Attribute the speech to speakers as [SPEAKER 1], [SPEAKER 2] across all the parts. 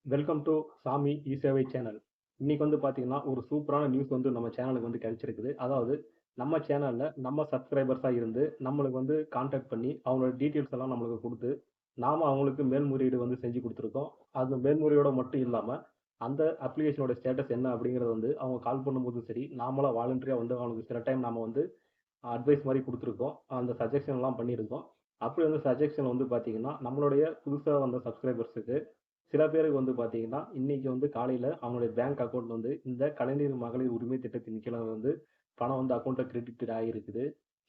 [SPEAKER 1] Welcome to சாமி இ சேவை channel. இன்னைக்கு வந்து பார்த்தீங்கன்னா, ஒரு சூப்பரான நியூஸ் வந்து நம்ம சேனலுக்கு வந்து கிடைச்சிருக்குது. அதாவது நம்ம சேனல்ல நம்ம சப்ஸ்கிரைபர்ஸா இருந்து நம்மளுக்கு வந்து கான்டாக்ட் பண்ணி அவங்களோட டீட்டெயில்ஸ் எல்லாம் நம்மளுக்கு குடுத்து, நாம அவங்களுக்கு மேல்முறையீடு வந்து செஞ்சு குடுத்துருக்கோம். அது மேல்முறையோட மட்டும் இல்லாம, அந்த அப்ளிகேஷனோட ஸ்டேட்டஸ் என்ன அப்படிங்கிறது வந்து அவங்க கால் பண்ணும்போதும் சரி, நாமளா வாலண்டரியா வந்து அவங்களுக்கு சில டைம் நாம வந்து அட்வைஸ் மாரி குடுத்துருக்கோம். அந்த சஜஷன்லாம் பண்ணியிருக்கோம். அப்படி வந்து சஜஷன் வந்து பார்த்தீங்கன்னா, நம்மளுடைய புதுசா வந்த சப்ஸ்கிரைபர்ஸுக்கு சில பேருக்கு வந்து பார்த்தீங்கன்னா, இன்னைக்கு வந்து காலையில அவங்களுடைய பேங்க் அக்கவுண்ட் வந்து இந்த கலைஞர் மகளிர் உரிமை திட்டத்தின் கீழ வந்து பணம் வந்து அக்கவுண்ட்ல கிரெடிட்டட் ஆகியிருக்குது.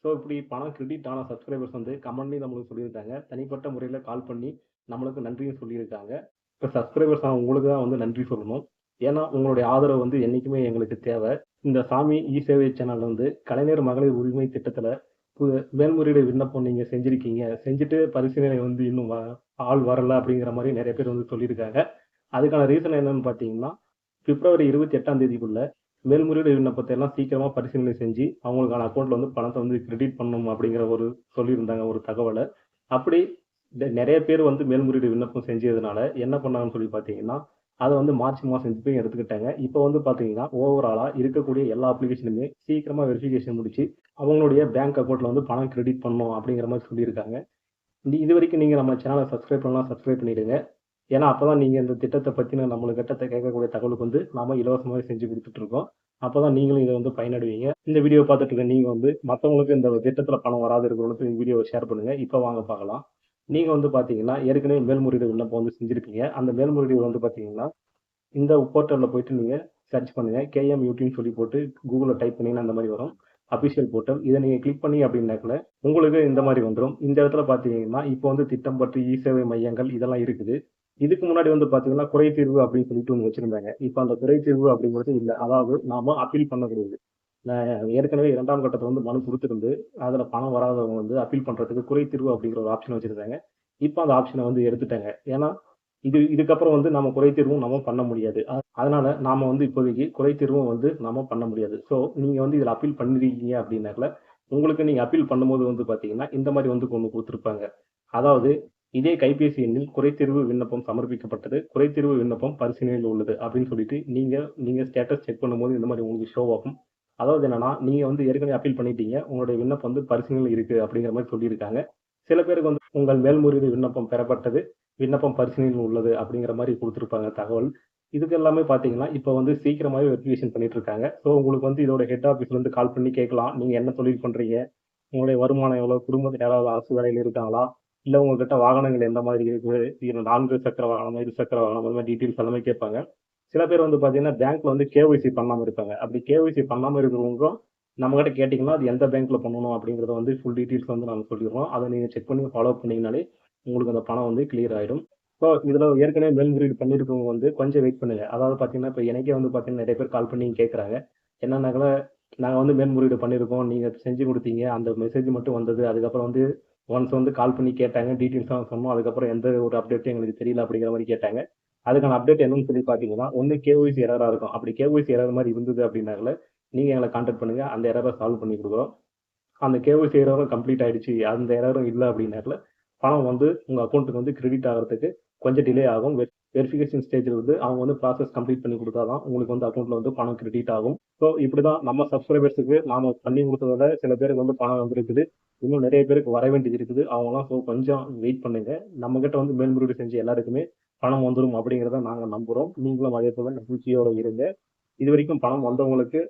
[SPEAKER 1] ஸோ இப்படி பணம் கிரெடிட் ஆன சப்ஸ்கிரைபர்ஸ் வந்து கமெண்ட்லயும் நம்மளுக்கு சொல்லியிருக்காங்க. தனிப்பட்ட முறையில கால் பண்ணி நம்மளுக்கு நன்றியும் சொல்லியிருக்காங்க. இப்ப சப்ஸ்கிரைபர்ஸ் உங்களுக்கு தான் வந்து நன்றி சொல்லணும். ஏன்னா உங்களுடைய ஆதரவு வந்து என்னைக்குமே எங்களுக்கு தேவை. இந்த சாமி இ சேவை சேனல் வந்து கலைஞர் மகளிர் உரிமை திட்டத்தில மேல்முறையீடு விண்ணப்பம் நீங்க செஞ்சிருக்கீங்க. செஞ்சுட்டு பரிசீலனை வந்து இன்னும் ஆள் வரல அப்படிங்கிற மாரி நெறைய பேர் வந்து சொல்லியிருக்காங்க. அதுக்கான ரீசன் என்னன்னு பார்த்தீங்கன்னா, பிப்ரவரி 28ஆம் தேதிக்குள்ள மேல்முறையீடு விண்ணப்பத்த எல்லாம் சீக்கிரமா பரிசீலனை செஞ்சு, அவங்களுக்கான அக்கவுண்ட்ல வந்து பணத்த வந்து கிரெடிட் பண்ணணும் அப்படிங்கிற ஒரு சொல்லியிருந்தாங்க ஒரு தகவல. அப்படி நெறைய பேர் வந்து மேல்முறையீடு விண்ணப்பம் செஞ்சதுனால என்ன பண்ணாங்கன்னு சொல்லி பார்த்தீங்கன்னா, அத வந்து மார்ச் மாசம் இப்பயும் எடுத்துக்கிட்டாங்க. இப்ப வந்து பார்த்தீங்கன்னா, ஓவராலா இருக்கக்கூடிய எல்லா அப்ளிகேஷனுமே சீக்கிரமா வெரிஃபிகேஷன் முடிச்சு, அவங்களுடைய பேங்க் அக்கவுண்ட்ல வந்து பணம் கிரெடிட் பண்ணணும் அப்படிங்கிற மாரி சொல்லியிருக்காங்க. இதுவரைக்கும் நீங்க நம்ம சேனல சப்ஸ்கிரைப் பண்ணலாம் சப்ஸ்கிரைப் பண்ணிடுங்க. ஏன்னா, அப்பதான் நீங்க இந்த திட்டத்த பத்தின நம்மளுகிட்ட கேட்கக்கூடிய தகவலுக்கு வந்து நாம இலவசமாவே செஞ்சு குடுத்துட்டு இருக்கோம். அப்பதான் நீங்களும் இத வந்து பயனடைவீங்க. இந்த வீடியோ பார்த்துட்டு இருக்க நீங்க வந்து மத்தவங்களுக்கு இந்த திட்டத்துல பணம் வராது இருக்கிறவங்களுக்கு இந்த வீடியோவ ஷேர் பண்ணுங்க. இப்ப வாங்க பார்க்கலாம். நீங்க வந்து பார்த்தீங்கன்னா, ஏற்கனவே மேல்முறையீடு விண்ணப்பம் வந்து செஞ்சிருப்பீங்க. அந்த மேல்முறையீடு வந்து பார்த்தீங்கன்னா, இந்த போர்ட்டல்ல போயிட்டு நீங்க சர்ச் பண்ணுங்க. KMUTன்னு சொல்லி போட்டு கூகுள்ல டைப் பண்ணீங்கன்னா இந்த மாரி வரும். Official portal. இத நீங்க கிளிக் பண்ணி அப்படின்னாக்கல, உங்களுக்கு இந்த மாரி வந்துரும். இந்த இடத்துல பார்த்தீங்கன்னா, இப்போ வந்து திட்டம் பற்றி இ-சேவை மையங்கள் இதெல்லாம் இருக்குது. இதுக்கு முன்னாடி வந்து பார்த்தீங்கன்னா, குறைதீர்வு அப்படின்னு சொல்லிட்டு ஒண்ணு வச்சிருந்தாங்க. இப்ப அந்த குறைதீர்வு அப்படிங்கிறது இல்ல. அதாவது நாம அப்பீல் பண்ணக்கூடியது. ஏற்கனவே 2ஆம் கட்டத்துல வந்து மனு குடுத்திருந்து, அதுல பணம் வராதவங்க வந்து அப்பீல் பண்றதுக்கு குறைதீர்வு அப்படிங்கிற ஒரு ஆப்ஷன் வச்சிருந்தாங்க. இப்ப அந்த ஆப்ஷன வந்து எடுத்துட்டாங்க. ஏன்னா, இதுக்கப்புறம் வந்து நம்ம குறைதீர்வும் நம்ம பண்ண முடியாது. அதனால நாம வந்து இப்போதைக்கு குறைதீர்வும் வந்து நாம பண்ண முடியாது. ஸோ நீங்க வந்து இதுல அப்பீல் பண்ணிருக்கீங்க அப்படின்னாக்கல, உங்களுக்கு நீங்க அப்பீல் பண்ணும்போது வந்து பார்த்தீங்கன்னா, இந்த மாரி வந்து ஒண்ணு குடுத்திருப்பாங்க. அதாவது இதே கைபேசி எண்ணில் குறைதீர்வு விண்ணப்பம் சமர்ப்பிக்கப்பட்டது. குறைதீர்வு விண்ணப்பம் பரிசீலனையில் உள்ளது அப்படின்னு சொல்லிட்டு நீங்க நீங்க ஸ்டேட்டஸ் செக் பண்ணும்போது இந்த மாரி உங்களுக்கு ஷோ ஆகும். அதாவது என்னன்னா, நீங்க வந்து ஏற்கனவே அப்பீல் பண்ணிட்டீங்க. உங்களுடைய விண்ணப்பம் வந்து பரிசீலனையில் இருக்கு அப்படிங்கிற மாரி சொல்லியிருக்காங்க. சில பேருக்கு வந்து உங்கள் மேல்முறையீடு விண்ணப்பம் பெறப்பட்டது. விண்ணப்பம் பரிசீலனையில் உள்ளது அப்படிங்கிற மாரி குடுத்திருப்பாங்க தகவல். இதுக்கு எல்லாமே பார்த்தீங்கன்னா, இப்ப வந்து சீக்கிரமாவே வெரிஃபிகேஷன் பண்ணிட்டு இருக்காங்க. ஸோ உங்களுக்கு வந்து இதோட ஹெட் ஆஃபீஸ்ல இருந்து கால் பண்ணி கேட்கலாம். நீங்க என்ன தொழில் பண்றீங்க? உங்களுடைய வருமானம் எவ்வளோ? குடும்பத்தில யாராவது அரசு வேலையில இருக்காங்களா? இல்ல உங்ககிட்ட வாகனங்கள் எந்த மாதிரி இருக்கு? இது 4 சக்கர வாகனமா? இருசக்கர வாகனமா? இந்த மாரி டீட்டெயில்ஸ் எல்லாமே கேட்பாங்க. சில பேர் வந்து பார்த்தீங்கன்னா, பேங்க்ல வந்து KYC பண்ணாம இருப்பாங்க. அப்படி KYC பண்ணாம இருக்கிறவங்களும் நம்மகிட்ட கேட்டீங்கன்னா, அது எந்த பேங்க்ல பண்ணணும் அப்படிங்கிறத வந்து ஃபுல் டீட்டெயில்ஸ் வந்து நாங்க சொல்லிடுறோம். அத நீங்க செக் பண்ணி ஃபாலோ பண்ணீங்கனாலே, உங்களுக்கு அந்த பணம் வந்து கிளியர் ஆயிடும். ஸோ இதுல ஏற்கனவே மேல்முறையீடு பண்ணியிருக்கவங்க வந்து கொஞ்சம் வெயிட் பண்ணுங்க. அதாவது பார்த்தீங்கன்னா, இப்ப எனக்கே வந்து பார்த்தீங்கன்னா, நெறைய பேர் கால் பண்ணி கேட்கறாங்க. என்னன்னாக்கா, நாங்க வந்து மேல்முறையீடு பண்ணியிருக்கோம். நீங்க செஞ்சு குடுத்தீங்க. அந்த மெசேஜ் மட்டும் வந்தது. அதுக்கப்புறம் வந்து ஒன்ஸ் வந்து கால் பண்ணி கேட்டாங்க. டீட்டெயில்ஸ்லாம் சொன்னோம். அதுக்கப்புறம் எந்த ஒரு அப்டேட்டும் எங்களுக்கு தெரியல அப்படிங்கிற மாரி கேட்டாங்க. அதுக்கான அப்டேட் என்னன்னு சொல்லி பார்த்தீங்கன்னா, ஒண்ணு KYC எரரா இருக்கும். அப்படி KYC எரர் மாரி இருந்தது அப்படின்னாக்கல, நீங்க எங்கள கான்டாக்ட் பண்ணுங்க. அந்த எரர சால்வ் பண்ணி குடுக்குறோம். அந்த KYC எரரும் கம்ப்ளீட் ஆயிடுச்சு. அந்த எரரும் இல்ல அப்படின்னாக்கல, பணம் வந்து உங்க அக்கவுண்ட்க்கு வந்து கிரெடிட் ஆகுறதுக்கு கொஞ்சம் டிலே ஆகும். வெரிஃபிகேஷன் ஸ்டேஜ்ல வந்து அவங்க வந்து ப்ராசஸ் கம்ப்ளீட் பண்ணி குடுத்தா தான் உங்களுக்கு வந்து அக்கவுண்ட்ல வந்து பணம் கிரெடிட் ஆகும். ஸோ இப்படிதான் நம்ம சப்ஸ்கிரைபர்ஸுக்கு நாம பண்ணி குடுத்தத விட சில பேருக்கு வந்து பணம் வந்திருக்குது. இன்னும் நெறைய பேருக்கு வர வேண்டியது இருக்குது. அவங்கலாம் கொஞ்சம் வெயிட் பண்ணுங்க. நம்மகிட்ட வந்து மேல்முறையீடு செஞ்ச எல்லாருக்குமே பணம் வந்துரும் அப்படிங்கிறத நாங்க நம்புறோம். நீங்களும் அதே போல மகிழ்ச்சியோட இருங்க. இதுவரைக்கும் பணம் வந்தவங்களுக்கு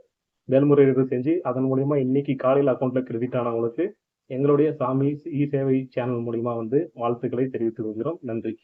[SPEAKER 1] மேல்முறையீடு செஞ்சு, அதன் மூலியமா இன்னைக்கு காலையில அக்கவுண்ட்ல கிரெடிட் ஆனவங்களுக்கு, எங்களுடைய சாமி இ சேவை சேனல் மூலியமா வந்து வாழ்த்துக்களை தெரிவித்துக் கொள்கிறோம். நன்றி.